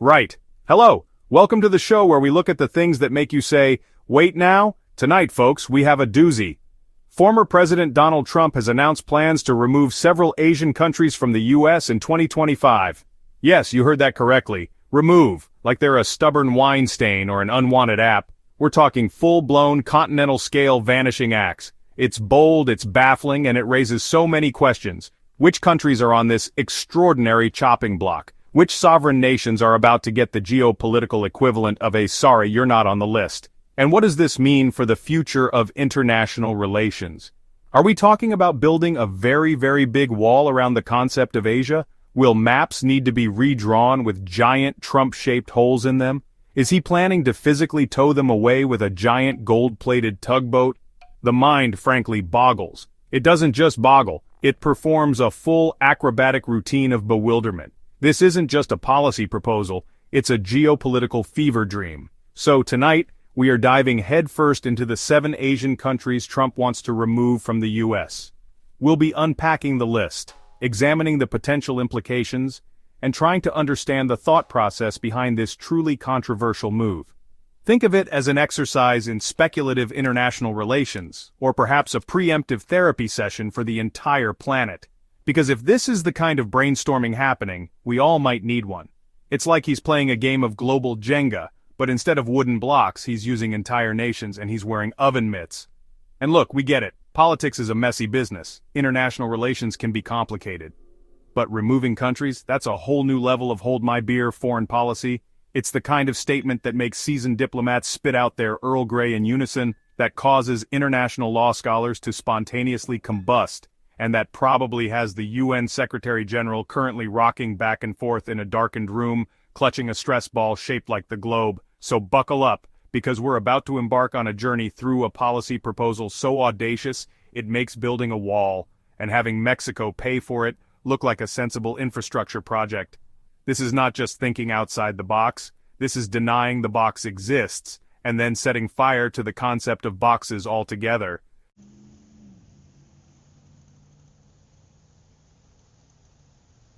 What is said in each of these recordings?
Right. Hello. Welcome to the show where we look at the things that make you say, wait now? Tonight, folks, we have a doozy. Former President Donald Trump has announced plans to remove several Asian countries from the U.S. in 2025. Yes, you heard that correctly. Remove, like they're a stubborn wine stain or an unwanted app. We're talking full-blown continental-scale vanishing acts. It's bold, it's baffling, and it raises so many questions. Which countries are on this extraordinary chopping block? Which sovereign nations are about to get the geopolitical equivalent of a sorry you're not on the list? And what does this mean for the future of international relations? Are we talking about building a very, very big wall around the concept of Asia? Will maps need to be redrawn with giant Trump-shaped holes in them? Is he planning to physically tow them away with a giant gold-plated tugboat? The mind, frankly, boggles. It doesn't just boggle, it performs a full acrobatic routine of bewilderment. This isn't just a policy proposal, it's a geopolitical fever dream. So tonight, we are diving headfirst into the 7 Asian countries Trump wants to remove from the U.S. We'll be unpacking the list, examining the potential implications, and trying to understand the thought process behind this truly controversial move. Think of it as an exercise in speculative international relations, or perhaps a preemptive therapy session for the entire planet. Because if this is the kind of brainstorming happening, we all might need one. It's like he's playing a game of global Jenga, but instead of wooden blocks, he's using entire nations and he's wearing oven mitts. And look, we get it. Politics is a messy business. International relations can be complicated. But removing countries, that's a whole new level of hold my beer foreign policy. It's the kind of statement that makes seasoned diplomats spit out their Earl Grey in unison, that causes international law scholars to spontaneously combust, and that probably has the UN Secretary General currently rocking back and forth in a darkened room, clutching a stress ball shaped like the globe. So buckle up, because we're about to embark on a journey through a policy proposal so audacious, it makes building a wall, and having Mexico pay for it, look like a sensible infrastructure project. This is not just thinking outside the box, this is denying the box exists, and then setting fire to the concept of boxes altogether.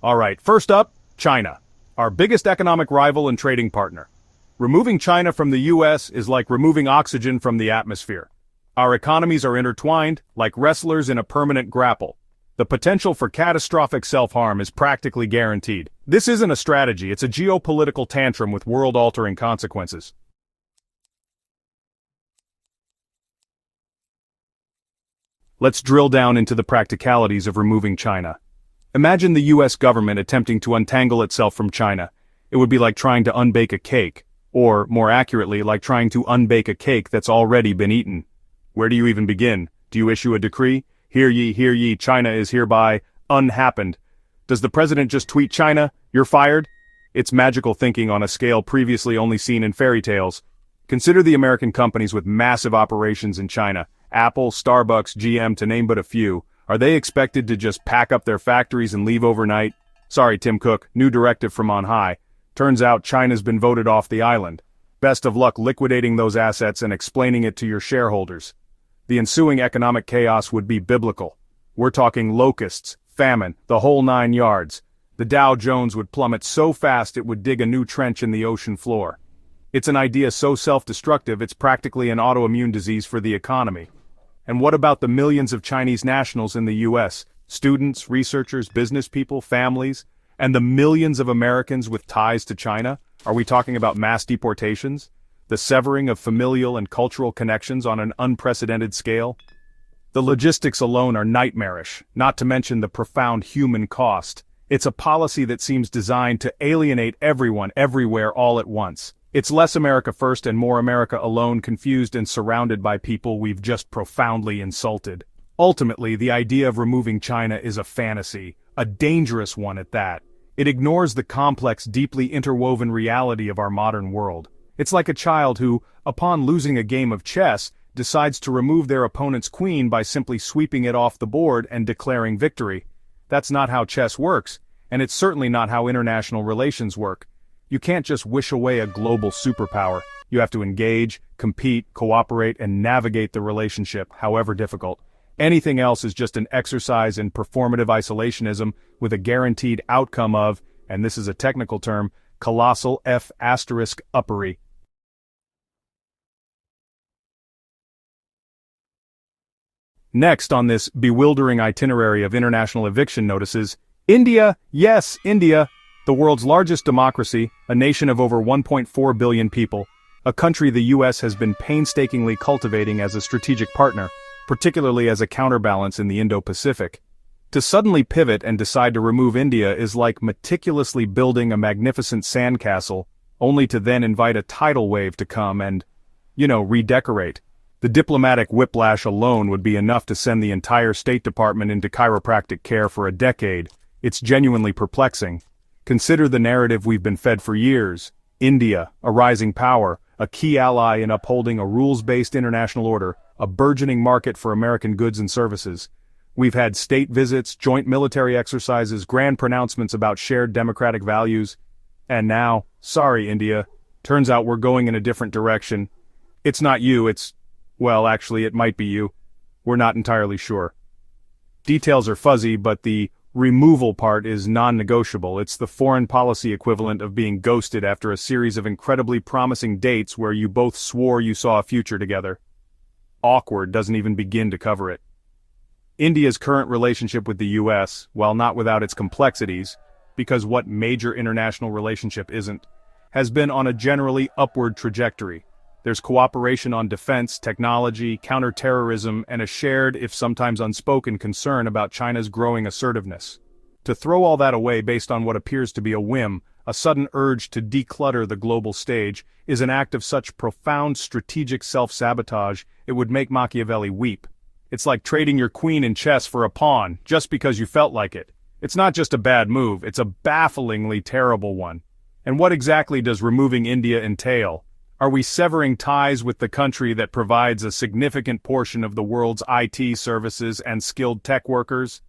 Alright, first up, China, our biggest economic rival and trading partner. Removing China from the U.S. is like removing oxygen from the atmosphere. Our economies are intertwined, like wrestlers in a permanent grapple. The potential for catastrophic self-harm is practically guaranteed. This isn't a strategy, it's a geopolitical tantrum with world-altering consequences. Let's drill down into the practicalities of removing China. Imagine the U.S. government attempting to untangle itself from China. It would be like trying to unbake a cake, or, more accurately, like trying to unbake a cake that's already been eaten. Where do you even begin? Do you issue a decree? Hear ye, China is hereby unhappened. Does the president just tweet China, you're fired? It's magical thinking on a scale previously only seen in fairy tales. Consider the American companies with massive operations in China, Apple, Starbucks, GM to name but a few. Are they expected to just pack up their factories and leave overnight? Sorry, Tim Cook, new directive from on high. Turns out China's been voted off the island. Best of luck liquidating those assets and explaining it to your shareholders. The ensuing economic chaos would be biblical. We're talking locusts, famine, the whole 9 yards. The Dow Jones would plummet so fast it would dig a new trench in the ocean floor. It's an idea so self-destructive it's practically an autoimmune disease for the economy. And what about the millions of Chinese nationals in the U.S., students, researchers, business people, families, and the millions of Americans with ties to China? Are we talking about mass deportations? The severing of familial and cultural connections on an unprecedented scale? The logistics alone are nightmarish, not to mention the profound human cost. It's a policy that seems designed to alienate everyone, everywhere, all at once. It's less America first and more America alone, confused and surrounded by people we've just profoundly insulted. Ultimately, the idea of removing China is a fantasy, a dangerous one at that. It ignores the complex, deeply interwoven reality of our modern world. It's like a child who, upon losing a game of chess, decides to remove their opponent's queen by simply sweeping it off the board and declaring victory. That's not how chess works, and it's certainly not how international relations work. You can't just wish away a global superpower. You have to engage, compete, cooperate, and navigate the relationship, however difficult. Anything else is just an exercise in performative isolationism with a guaranteed outcome of, and this is a technical term, colossal F asterisk uppery. Next on this bewildering itinerary of international eviction notices, India, yes, India, the world's largest democracy, a nation of over 1.4 billion people, a country the US has been painstakingly cultivating as a strategic partner, particularly as a counterbalance in the Indo-Pacific. To suddenly pivot and decide to remove India is like meticulously building a magnificent sandcastle, only to then invite a tidal wave to come and, redecorate. The diplomatic whiplash alone would be enough to send the entire State Department into chiropractic care for a decade. It's genuinely perplexing. Consider the narrative we've been fed for years. India, a rising power, a key ally in upholding a rules-based international order, a burgeoning market for American goods and services. We've had state visits, joint military exercises, grand pronouncements about shared democratic values. And now, sorry India, turns out we're going in a different direction. It's not you, well, actually, it might be you. We're not entirely sure. Details are fuzzy, but the removal part is non-negotiable. It's the foreign policy equivalent of being ghosted after a series of incredibly promising dates where you both swore you saw a future together. Awkward doesn't even begin to cover it. India's current relationship with the US, while not without its complexities, because what major international relationship isn't, has been on a generally upward trajectory. There's cooperation on defense, technology, counterterrorism, and a shared, if sometimes unspoken, concern about China's growing assertiveness. To throw all that away based on what appears to be a whim, a sudden urge to declutter the global stage, is an act of such profound strategic self-sabotage it would make Machiavelli weep. It's like trading your queen in chess for a pawn, just because you felt like it. It's not just a bad move, it's a bafflingly terrible one. And what exactly does removing India entail? Are we severing ties with the country that provides a significant portion of the world's IT services and skilled tech workers?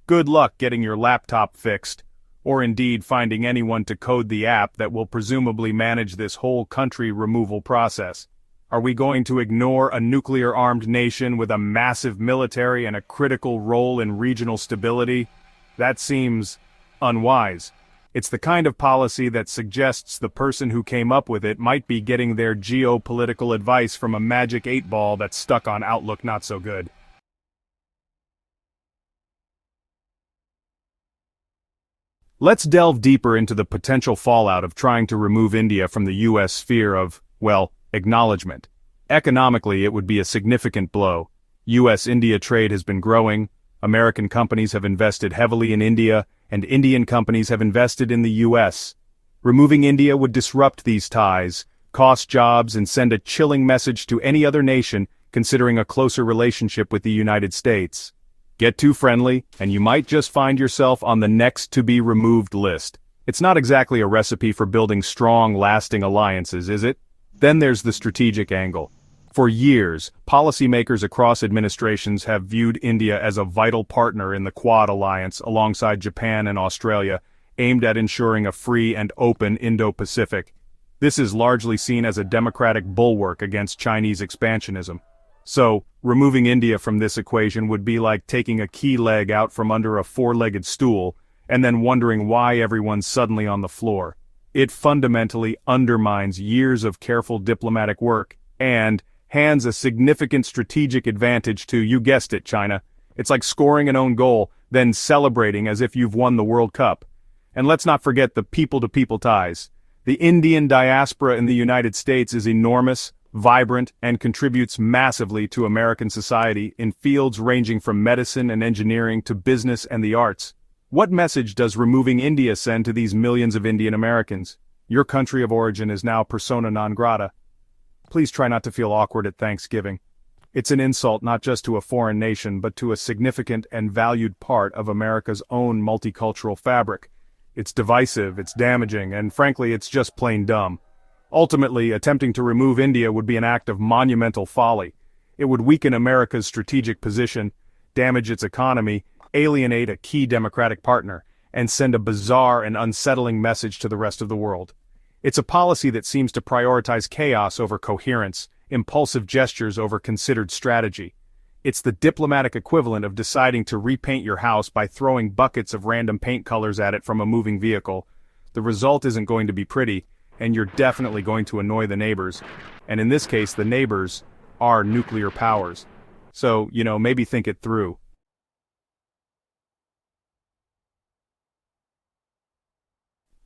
Good luck getting your laptop fixed, or indeed finding anyone to code the app that will presumably manage this whole country removal process. Are we going to ignore a nuclear-armed nation with a massive military and a critical role in regional stability? That seems unwise. It's the kind of policy that suggests the person who came up with it might be getting their geopolitical advice from a magic 8-ball that's stuck on Outlook not so good. Let's delve deeper into the potential fallout of trying to remove India from the US sphere of, acknowledgement. Economically, it would be a significant blow. US-India trade has been growing, American companies have invested heavily in India, and Indian companies have invested in the US. Removing India would disrupt these ties, cost jobs, and send a chilling message to any other nation considering a closer relationship with the United States. Get too friendly, and you might just find yourself on the next to-be-removed list. It's not exactly a recipe for building strong, lasting alliances, is it? Then there's the strategic angle. For years, policymakers across administrations have viewed India as a vital partner in the Quad alliance alongside Japan and Australia, aimed at ensuring a free and open Indo-Pacific. This is largely seen as a democratic bulwark against Chinese expansionism. So, removing India from this equation would be like taking a key leg out from under a four-legged stool, and then wondering why everyone's suddenly on the floor. It fundamentally undermines years of careful diplomatic work, and hands a significant strategic advantage to, you guessed it, China. It's like scoring an own goal, then celebrating as if you've won the World Cup. And let's not forget the people-to-people ties. The Indian diaspora in the United States is enormous, vibrant, and contributes massively to American society in fields ranging from medicine and engineering to business and the arts. What message does removing India send to these millions of Indian Americans? Your country of origin is now persona non grata. Please try not to feel awkward at Thanksgiving. It's an insult not just to a foreign nation but to a significant and valued part of America's own multicultural fabric. It's divisive, it's damaging, and frankly it's just plain dumb. Ultimately, attempting to remove India would be an act of monumental folly. It would weaken America's strategic position, damage its economy, alienate a key democratic partner, and send a bizarre and unsettling message to the rest of the world. It's a policy that seems to prioritize chaos over coherence, impulsive gestures over considered strategy. It's the diplomatic equivalent of deciding to repaint your house by throwing buckets of random paint colors at it from a moving vehicle. The result isn't going to be pretty, and you're definitely going to annoy the neighbors. And in this case, the neighbors are nuclear powers. So, maybe think it through.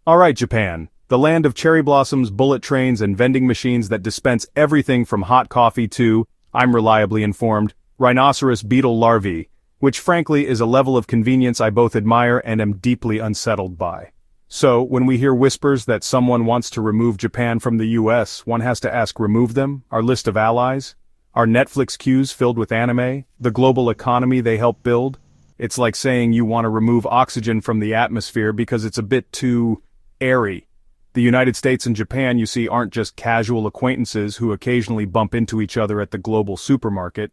Alright, Japan. The land of cherry blossoms, bullet trains, and vending machines that dispense everything from hot coffee to, I'm reliably informed, rhinoceros beetle larvae, which frankly is a level of convenience I both admire and am deeply unsettled by. So, when we hear whispers that someone wants to remove Japan from the US, one has to ask, remove them? Our list of allies? Our Netflix queues filled with anime? The global economy they help build? It's like saying you want to remove oxygen from the atmosphere because it's a bit too airy. The United States and Japan, you see, aren't just casual acquaintances who occasionally bump into each other at the global supermarket.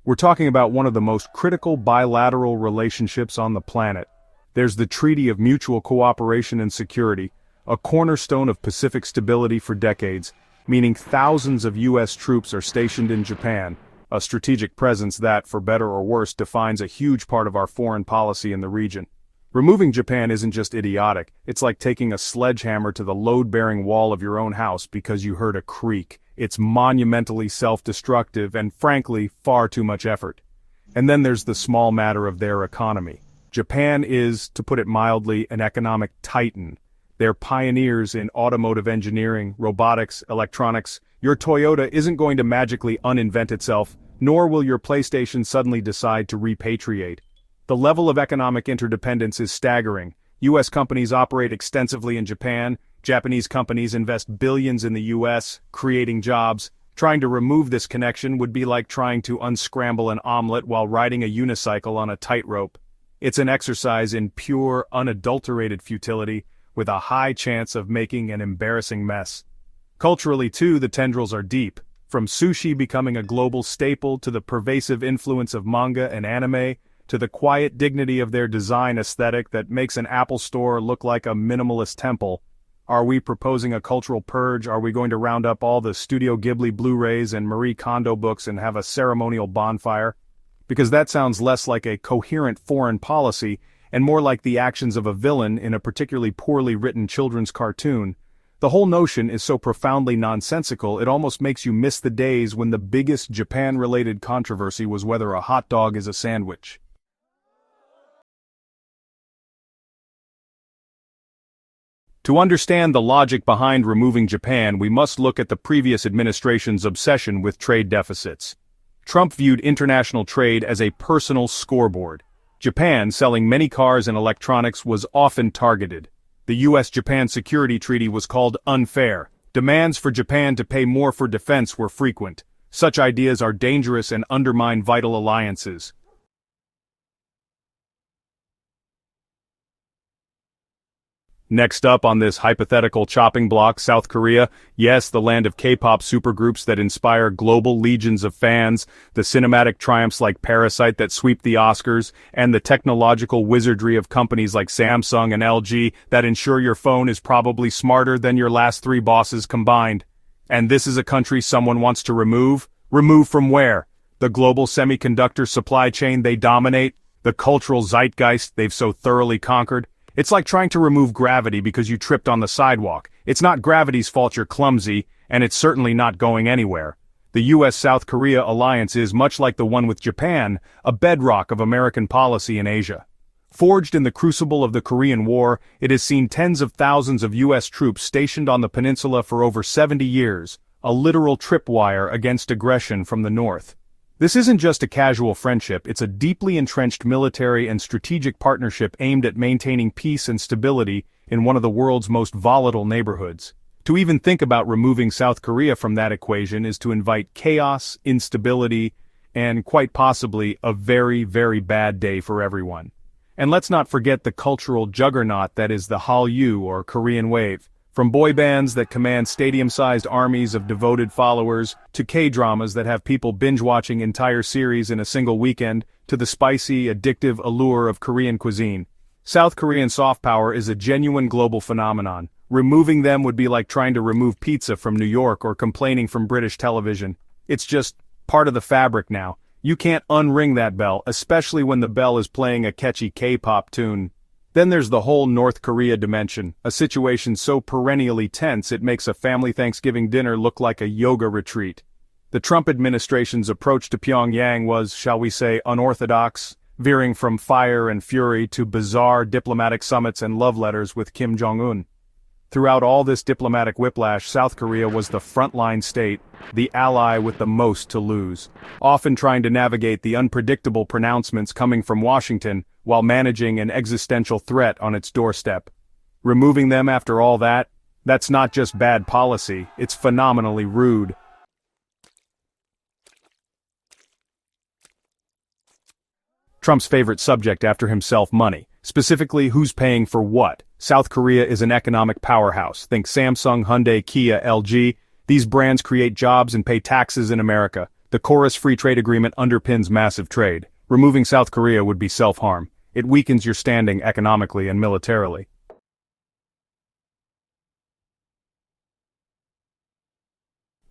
We're talking about one of the most critical bilateral relationships on the planet. There's the Treaty of Mutual Cooperation and Security, a cornerstone of Pacific stability for decades, meaning thousands of U.S. troops are stationed in Japan, a strategic presence that, for better or worse, defines a huge part of our foreign policy in the region. Removing Japan isn't just idiotic, it's like taking a sledgehammer to the load-bearing wall of your own house because you heard a creak. It's monumentally self-destructive and, frankly, far too much effort. And then there's the small matter of their economy. Japan is, to put it mildly, an economic titan. They're pioneers in automotive engineering, robotics, electronics. Your Toyota isn't going to magically uninvent itself, nor will your PlayStation suddenly decide to repatriate. The level of economic interdependence is staggering. U.S. companies operate extensively in Japan, Japanese companies invest billions in the U.S., creating jobs. Trying to remove this connection would be like trying to unscramble an omelet while riding a unicycle on a tightrope. It's an exercise in pure, unadulterated futility, with a high chance of making an embarrassing mess. Culturally, too, the tendrils are deep. From sushi becoming a global staple to the pervasive influence of manga and anime, to the quiet dignity of their design aesthetic that makes an Apple store look like a minimalist temple. Are we proposing a cultural purge? Are we going to round up all the Studio Ghibli Blu-rays and Marie Kondo books and have a ceremonial bonfire? Because that sounds less like a coherent foreign policy and more like the actions of a villain in a particularly poorly written children's cartoon. The whole notion is so profoundly nonsensical it almost makes you miss the days when the biggest Japan-related controversy was whether a hot dog is a sandwich. To understand the logic behind removing Japan, we must look at the previous administration's obsession with trade deficits. Trump viewed international trade as a personal scoreboard. Japan, selling many cars and electronics, was often targeted. The U.S.-Japan Security Treaty was called unfair. Demands for Japan to pay more for defense were frequent. Such ideas are dangerous and undermine vital alliances. Next up on this hypothetical chopping block, South Korea. Yes, the land of K-pop supergroups that inspire global legions of fans, the cinematic triumphs like Parasite that sweep the Oscars, and the technological wizardry of companies like Samsung and LG that ensure your phone is probably smarter than your last 3 bosses combined. And this is a country someone wants to remove? Remove from where? The global semiconductor supply chain they dominate? The cultural zeitgeist they've so thoroughly conquered? It's like trying to remove gravity because you tripped on the sidewalk. It's not gravity's fault you're clumsy, and it's certainly not going anywhere. The U.S.-South Korea alliance is, much like the one with Japan, a bedrock of American policy in Asia. Forged in the crucible of the Korean War, it has seen tens of thousands of U.S. troops stationed on the peninsula for over 70 years, a literal tripwire against aggression from the north. This isn't just a casual friendship, it's a deeply entrenched military and strategic partnership aimed at maintaining peace and stability in one of the world's most volatile neighborhoods. To even think about removing South Korea from that equation is to invite chaos, instability, and quite possibly a very, very bad day for everyone. And let's not forget the cultural juggernaut that is the Hallyu or Korean wave. From boy bands that command stadium-sized armies of devoted followers, to K-dramas that have people binge-watching entire series in a single weekend, to the spicy, addictive allure of Korean cuisine. South Korean soft power is a genuine global phenomenon. Removing them would be like trying to remove pizza from New York or complaining from British television. It's just part of the fabric now. You can't unring that bell, especially when the bell is playing a catchy K-pop tune. Then there's the whole North Korea dimension, a situation so perennially tense it makes a family Thanksgiving dinner look like a yoga retreat. The Trump administration's approach to Pyongyang was, shall we say, unorthodox, veering from fire and fury to bizarre diplomatic summits and love letters with Kim Jong-un. Throughout all this diplomatic whiplash, South Korea was the frontline state, the ally with the most to lose, often trying to navigate the unpredictable pronouncements coming from Washington while managing an existential threat on its doorstep. Removing them after all that, that's not just bad policy, it's phenomenally rude. Trump's favorite subject after himself: money. Specifically, who's paying for what? South Korea is an economic powerhouse. Think Samsung, Hyundai, Kia, LG. These brands create jobs and pay taxes in America. The Chorus Free Trade Agreement underpins massive trade. Removing South Korea would be self-harm. It weakens your standing economically and militarily.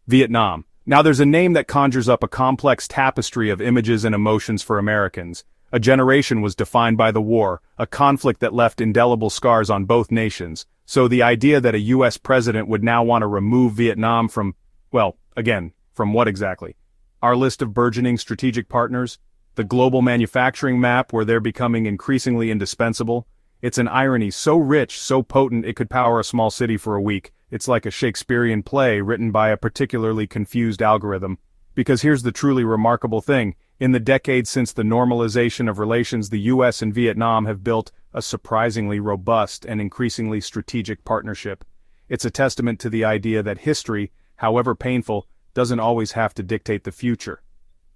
Vietnam. Now there's a name that conjures up a complex tapestry of images and emotions for Americans. A generation was defined by the war, a conflict that left indelible scars on both nations. So the idea that a US president would now want to remove Vietnam from, well, again, from what exactly? Our list of burgeoning strategic partners? The global manufacturing map where they're becoming increasingly indispensable? It's an irony so rich, so potent it could power a small city for a week. It's like a Shakespearean play written by a particularly confused algorithm. Because here's the truly remarkable thing. In the decades since the normalization of relations, the US and Vietnam have built a surprisingly robust and increasingly strategic partnership. It's a testament to the idea that history, however painful, doesn't always have to dictate the future.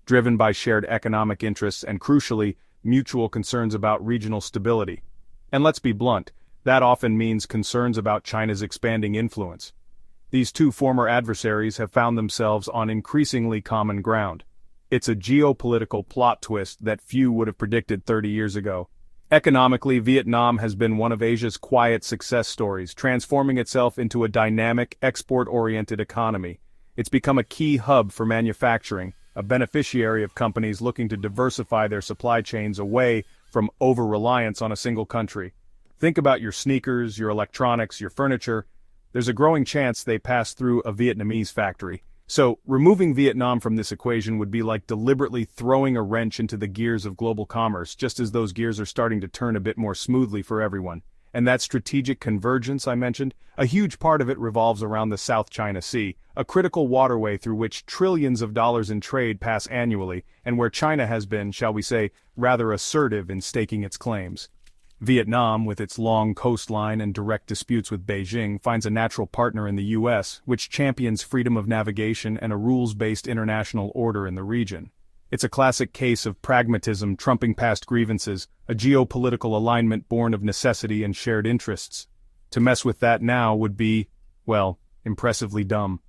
Driven by shared economic interests and, crucially, mutual concerns about regional stability. And let's be blunt, that often means concerns about China's expanding influence. These two former adversaries have found themselves on increasingly common ground. It's a geopolitical plot twist that few would have predicted 30 years ago. Economically, Vietnam has been one of Asia's quiet success stories, transforming itself into a dynamic, export-oriented economy. It's become a key hub for manufacturing, a beneficiary of companies looking to diversify their supply chains away from over-reliance on a single country. Think about your sneakers, your electronics, your furniture. There's a growing chance they pass through a Vietnamese factory. So, removing Vietnam from this equation would be like deliberately throwing a wrench into the gears of global commerce, just as those gears are starting to turn a bit more smoothly for everyone. And that strategic convergence I mentioned, a huge part of it revolves around the South China Sea, a critical waterway through which trillions of dollars in trade pass annually, and where China has been, shall we say, rather assertive in staking its claims. Vietnam, with its long coastline and direct disputes with Beijing, finds a natural partner in the US, which champions freedom of navigation and a rules-based international order in the region. It's a classic case of pragmatism trumping past grievances, a geopolitical alignment born of necessity and shared interests. To mess with that now would be, well, impressively dumb.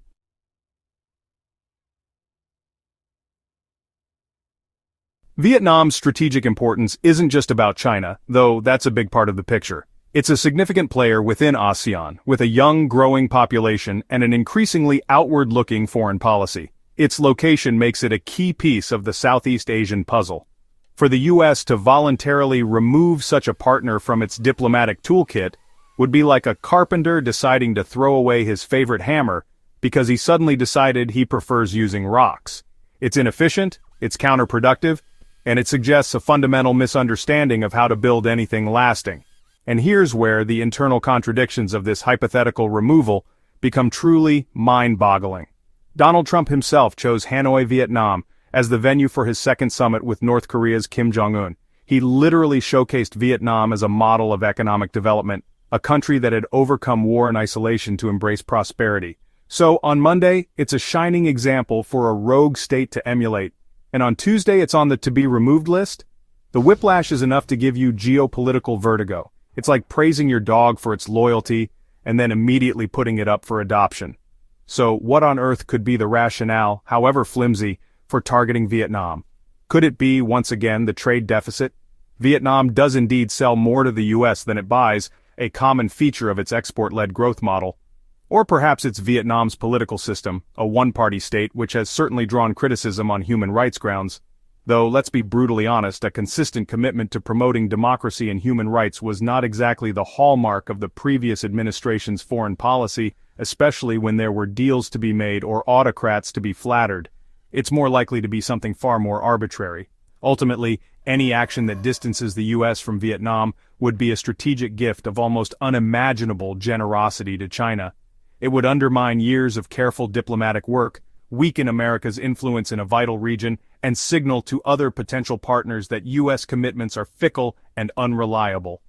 Vietnam's strategic importance isn't just about China, though that's a big part of the picture. It's a significant player within ASEAN, with a young, growing population and an increasingly outward-looking foreign policy. Its location makes it a key piece of the Southeast Asian puzzle. For the US to voluntarily remove such a partner from its diplomatic toolkit would be like a carpenter deciding to throw away his favorite hammer because he suddenly decided he prefers using rocks. It's inefficient, it's counterproductive, and it suggests a fundamental misunderstanding of how to build anything lasting. And here's where the internal contradictions of this hypothetical removal become truly mind-boggling. Donald Trump himself chose Hanoi, Vietnam, as the venue for his second summit with North Korea's Kim Jong-un. He literally showcased Vietnam as a model of economic development, a country that had overcome war and isolation to embrace prosperity. So, on Monday, it's a shining example for a rogue state to emulate. And on Tuesday it's on the to-be-removed list? The whiplash is enough to give you geopolitical vertigo. It's like praising your dog for its loyalty, and then immediately putting it up for adoption. So what on earth could be the rationale, however flimsy, for targeting Vietnam? Could it be, once again, the trade deficit? Vietnam does indeed sell more to the US than it buys, a common feature of its export-led growth model. Or perhaps it's Vietnam's political system, a one-party state which has certainly drawn criticism on human rights grounds. Though, let's be brutally honest, a consistent commitment to promoting democracy and human rights was not exactly the hallmark of the previous administration's foreign policy, especially when there were deals to be made or autocrats to be flattered. It's more likely to be something far more arbitrary. Ultimately, any action that distances the US from Vietnam would be a strategic gift of almost unimaginable generosity to China. It would undermine years of careful diplomatic work, weaken America's influence in a vital region, and signal to other potential partners that US commitments are fickle and unreliable.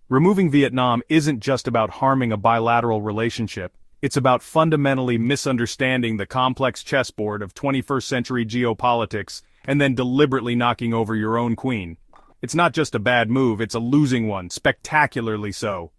Removing Vietnam isn't just about harming a bilateral relationship, it's about fundamentally misunderstanding the complex chessboard of 21st century geopolitics and then deliberately knocking over your own queen. It's not just a bad move, it's a losing one, spectacularly so.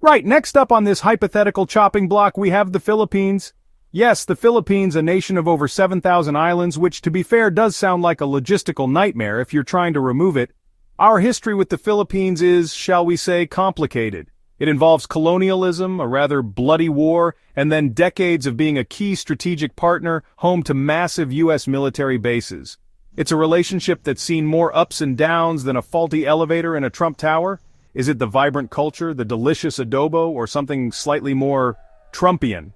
Right, next up on this hypothetical chopping block we have the Philippines. Yes, the Philippines, a nation of over 7,000 islands, which to be fair does sound like a logistical nightmare if you're trying to remove it. Our history with the Philippines is, shall we say, complicated. It involves colonialism, a rather bloody war, and then decades of being a key strategic partner, home to massive US military bases. It's a relationship that's seen more ups and downs than a faulty elevator in a Trump tower. Is it the vibrant culture, the delicious adobo, or something slightly more Trumpian?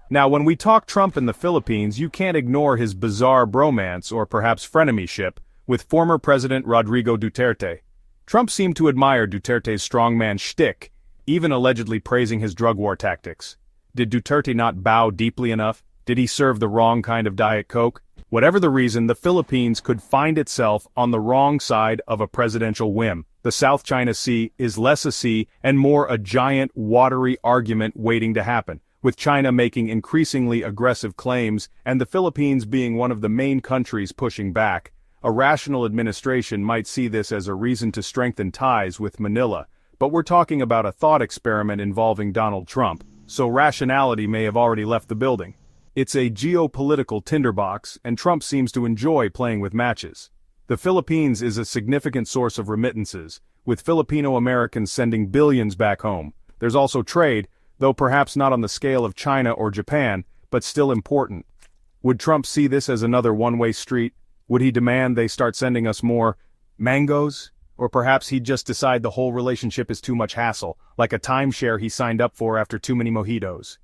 Now, when we talk Trump in the Philippines, you can't ignore his bizarre bromance, or perhaps frenemyship, with former President Rodrigo Duterte. Trump seemed to admire Duterte's strongman shtick, even allegedly praising his drug war tactics. Did Duterte not bow deeply enough? Did he serve the wrong kind of Diet Coke? Whatever the reason, the Philippines could find itself on the wrong side of a presidential whim. The South China Sea is less a sea and more a giant, watery argument waiting to happen, with China making increasingly aggressive claims and the Philippines being one of the main countries pushing back. A rational administration might see this as a reason to strengthen ties with Manila, but we're talking about a thought experiment involving Donald Trump, so rationality may have already left the building. It's a geopolitical tinderbox, and Trump seems to enjoy playing with matches. The Philippines is a significant source of remittances, with Filipino Americans sending billions back home. There's also trade, though perhaps not on the scale of China or Japan, but still important. Would Trump see this as another one-way street? Would he demand they start sending us more mangoes? Or perhaps he'd just decide the whole relationship is too much hassle, like a timeshare he signed up for after too many mojitos.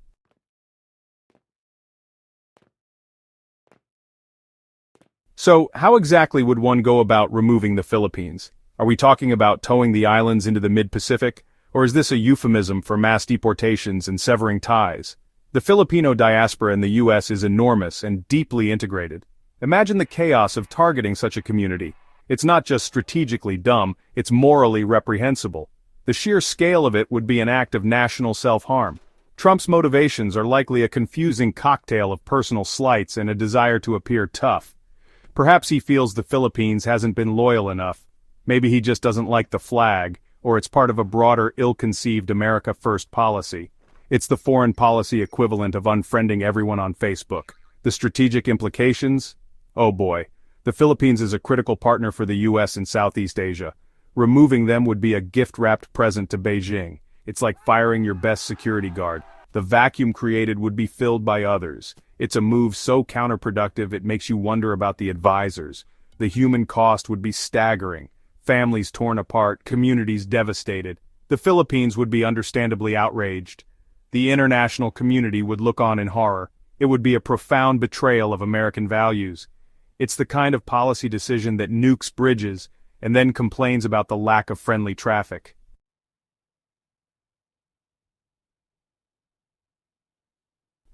So, how exactly would one go about removing the Philippines? Are we talking about towing the islands into the mid-Pacific? Or is this a euphemism for mass deportations and severing ties? The Filipino diaspora in the US is enormous and deeply integrated. Imagine the chaos of targeting such a community. It's not just strategically dumb, it's morally reprehensible. The sheer scale of it would be an act of national self-harm. Trump's motivations are likely a confusing cocktail of personal slights and a desire to appear tough. Perhaps he feels the Philippines hasn't been loyal enough. Maybe he just doesn't like the flag, or it's part of a broader ill-conceived America First policy. It's the foreign policy equivalent of unfriending everyone on Facebook. The strategic implications? Oh boy. The Philippines is a critical partner for the US in Southeast Asia. Removing them would be a gift-wrapped present to Beijing. It's like firing your best security guard. The vacuum created would be filled by others. It's a move so counterproductive it makes you wonder about the advisors. The human cost would be staggering. Families torn apart, communities devastated. The Philippines would be understandably outraged. The international community would look on in horror. It would be a profound betrayal of American values. It's the kind of policy decision that nukes bridges and then complains about the lack of friendly traffic.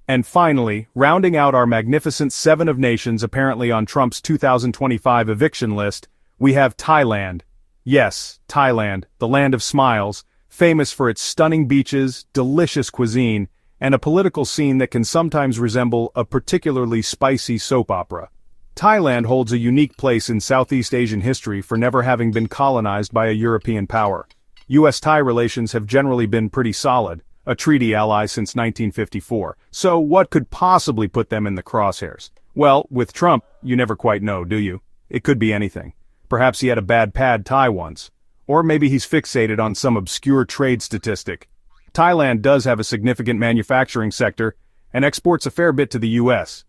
And finally, rounding out our magnificent 7 of nations apparently on Trump's 2025 eviction list, we have Thailand. Yes, Thailand, the land of smiles, famous for its stunning beaches, delicious cuisine, and a political scene that can sometimes resemble a particularly spicy soap opera. Thailand holds a unique place in Southeast Asian history for never having been colonized by a European power. US-Thai relations have generally been pretty solid, a treaty ally since 1954. So what could possibly put them in the crosshairs? Well, with Trump, you never quite know, do you? It could be anything. Perhaps he had a bad pad Thai once. Or maybe he's fixated on some obscure trade statistic. Thailand does have a significant manufacturing sector, and exports a fair bit to the US.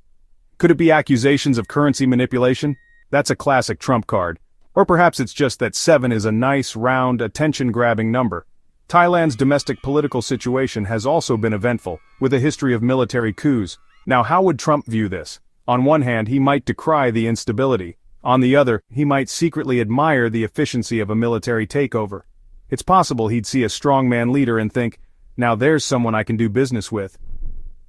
Could it be accusations of currency manipulation? That's a classic trump card. Or perhaps it's just that 7 is a nice, round, attention-grabbing number. Thailand's domestic political situation has also been eventful, with a history of military coups. Now, how would Trump view this? On one hand, he might decry the instability. On the other, he might secretly admire the efficiency of a military takeover. It's possible he'd see a strongman leader and think, now there's someone I can do business with.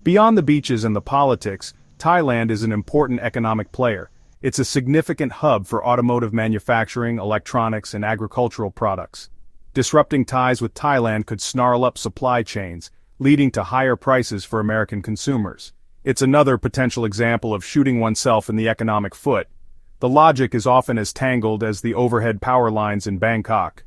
Beyond the beaches and the politics, Thailand is an important economic player. It's a significant hub for automotive manufacturing, electronics, and agricultural products. Disrupting ties with Thailand could snarl up supply chains, leading to higher prices for American consumers. It's another potential example of shooting oneself in the economic foot. The logic is often as tangled as the overhead power lines in Bangkok.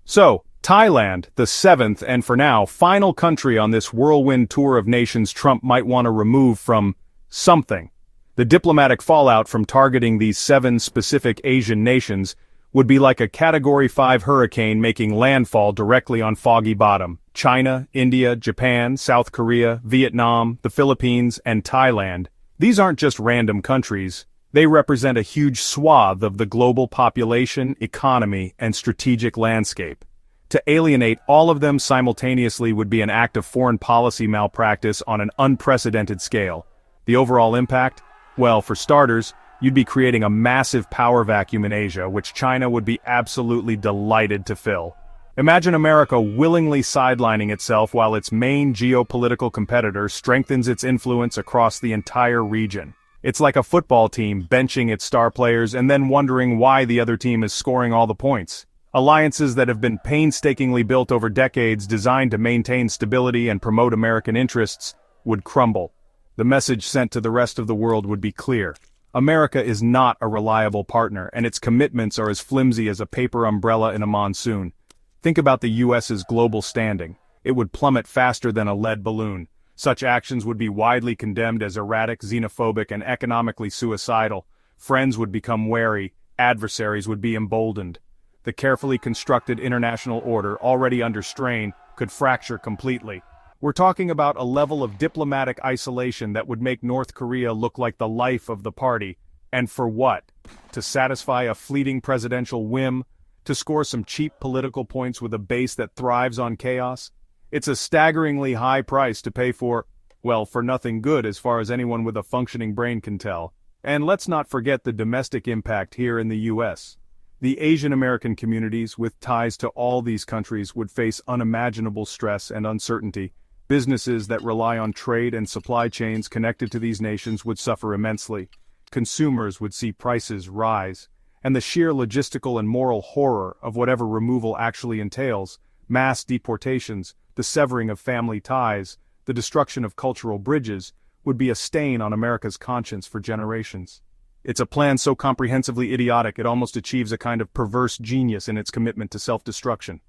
So, Thailand, the 7th and for now final country on this whirlwind tour of nations Trump might want to remove from something. The diplomatic fallout from targeting these 7 specific Asian nations would be like a Category 5 hurricane making landfall directly on Foggy Bottom. China, India, Japan, South Korea, Vietnam, the Philippines, and Thailand. These aren't just random countries. They represent a huge swath of the global population, economy, and strategic landscape. To alienate all of them simultaneously would be an act of foreign policy malpractice on an unprecedented scale. The overall impact? Well, for starters, you'd be creating a massive power vacuum in Asia, which China would be absolutely delighted to fill. Imagine America willingly sidelining itself while its main geopolitical competitor strengthens its influence across the entire region. It's like a football team benching its star players and then wondering why the other team is scoring all the points. Alliances that have been painstakingly built over decades designed to maintain stability and promote American interests would crumble. The message sent to the rest of the world would be clear. America is not a reliable partner, and its commitments are as flimsy as a paper umbrella in a monsoon. Think about the US's global standing. It would plummet faster than a lead balloon. Such actions would be widely condemned as erratic, xenophobic, and economically suicidal. Friends would become wary, adversaries would be emboldened. The carefully constructed international order, already under strain, could fracture completely. We're talking about a level of diplomatic isolation that would make North Korea look like the life of the party. And for what? To satisfy a fleeting presidential whim? To score some cheap political points with a base that thrives on chaos? It's a staggeringly high price to pay for, well, for nothing good as far as anyone with a functioning brain can tell. And let's not forget the domestic impact here in the US. The Asian American communities with ties to all these countries would face unimaginable stress and uncertainty. Businesses that rely on trade and supply chains connected to these nations would suffer immensely. Consumers would see prices rise. And the sheer logistical and moral horror of whatever removal actually entails, mass deportations, the severing of family ties, the destruction of cultural bridges, would be a stain on America's conscience for generations. It's a plan so comprehensively idiotic it almost achieves a kind of perverse genius in its commitment to self-destruction.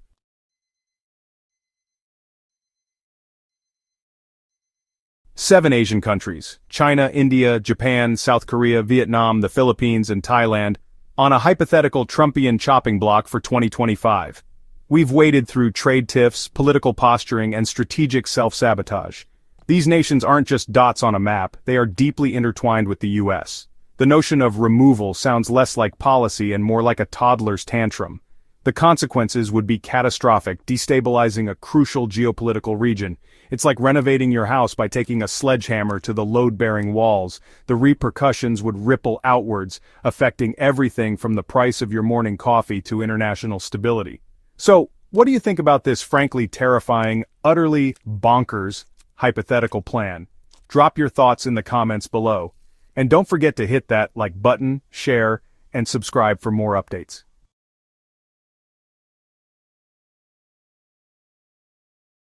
Seven Asian countries, China, India, Japan, South Korea, Vietnam, the Philippines, and Thailand, on a hypothetical Trumpian chopping block for 2025. We've waded through trade tiffs, political posturing, and strategic self-sabotage. These nations aren't just dots on a map, they are deeply intertwined with the US. The notion of removal sounds less like policy and more like a toddler's tantrum. The consequences would be catastrophic, destabilizing a crucial geopolitical region. It's like renovating your house by taking a sledgehammer to the load-bearing walls. The repercussions would ripple outwards, affecting everything from the price of your morning coffee to international stability. So, what do you think about this frankly terrifying, utterly bonkers, hypothetical plan? Drop your thoughts in the comments below. And don't forget to hit that like button, share, and subscribe for more updates.